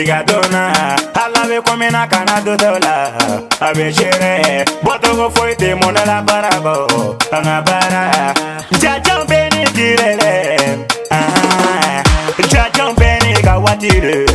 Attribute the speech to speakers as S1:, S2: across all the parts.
S1: igadona alabe komina kanado dola abeshere botogo foite monala barabo angabara jajan beni direle jajan beni kawatire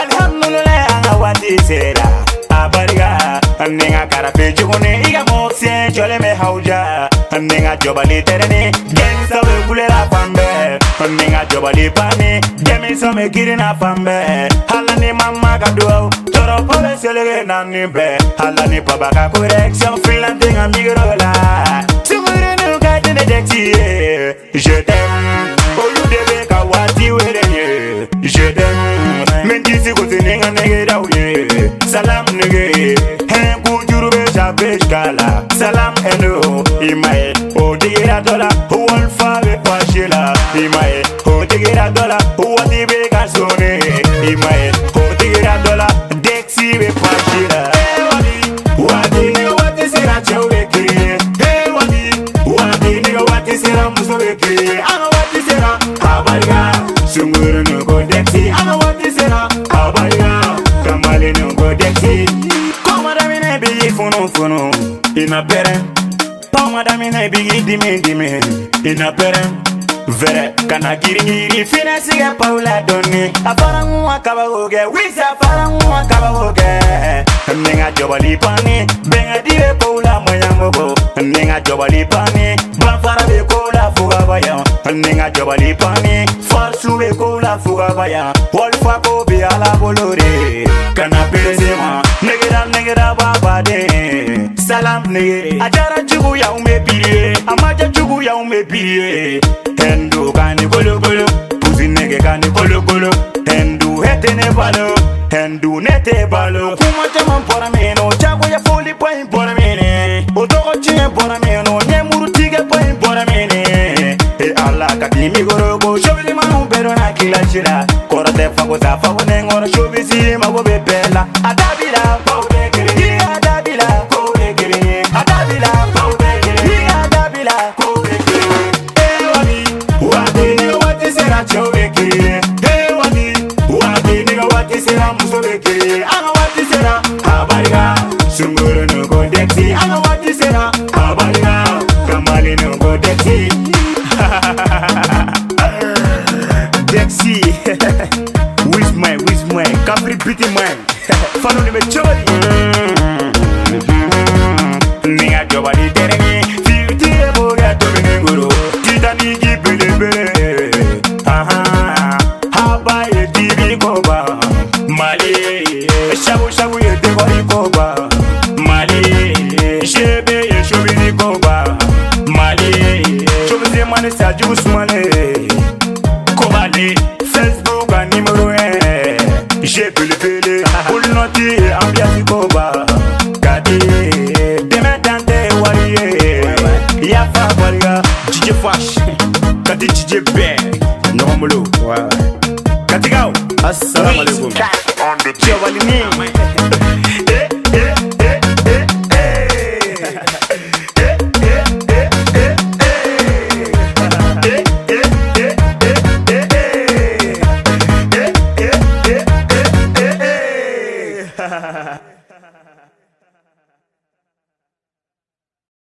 S1: alhamdulillah angawati sera abariga ninga karafe jugune iga mokse jole me hauja ninga jobali terene gensa we kulela fambe ninga jobali pani gemi so me kirina fambe halani mama kadu toro pole selege nanimbe halani pabaka correction freelancing amigrola tumure no gaide de Dexi je t'aime au lieu de kawati werenye je t'aime mendisi ko tininga negeda uye salam nege hen kujuru be jabe skala salam eno imae o digira dola wol fa be pashila imae o digira dola wadi be kasone imae o digira dola Dexi be pashila wadi nigga wati sera chowe kiri wadi nigga wati sera musobe kiri anga wati sera abariga sunguru nuko Dexi anga wati sera abariga kamale nuko Dexi komada mine bigi funu ina pere komada mine bigi dimi ina pere vere kana giringiri finesse ga paula doni afarangu akabagoge wisa afarangu akabagoge ninga jobali pani benga dibe paula moyangogo ninga jobali pani banfara be kola fuga baya ninga jobali pani farsu be kola fuga baya wolfa ko bi ala bolore kana perezema negera baba de salam nege ajara jugu ya umepirie amaja jugu ya umepirie hendu kani kolo pusi nege kani kolo hendu hete ne balo hendu nete balo kuma jama pora meno chago ya foli point pora mene otoko chine pora meno nyemuru tige point pora mene e alla katimi gorogo shobili manu pero na kila chira korate fago za fago nengora shobisi mago bepela adabila paude kiri adabila kore kiri adabila paude kiri adabila kore kiri wadi nigga wati sera chowe kiri wadi nigga wati sera musobe kiri anga wati sera abariga sunguru nuko Dexi anga wati sera abariga kamali nuko Dexi Dexi with my kaffri beating man fano ni me chori ninga jobali tereni fiuti e boga tobine ngoro titani gibele haba ye dibi koba mali shabu ye degori koba mali shebe ye shobini koba mali shobize mane sa jus mane kobale Facebook a numéro 1 j'ai pu le pele pour le noter ambiance koba kadi demain tante wariye ya fa wariga DJ Fash kadi DJ Be normalo kati gao assalamu alaikum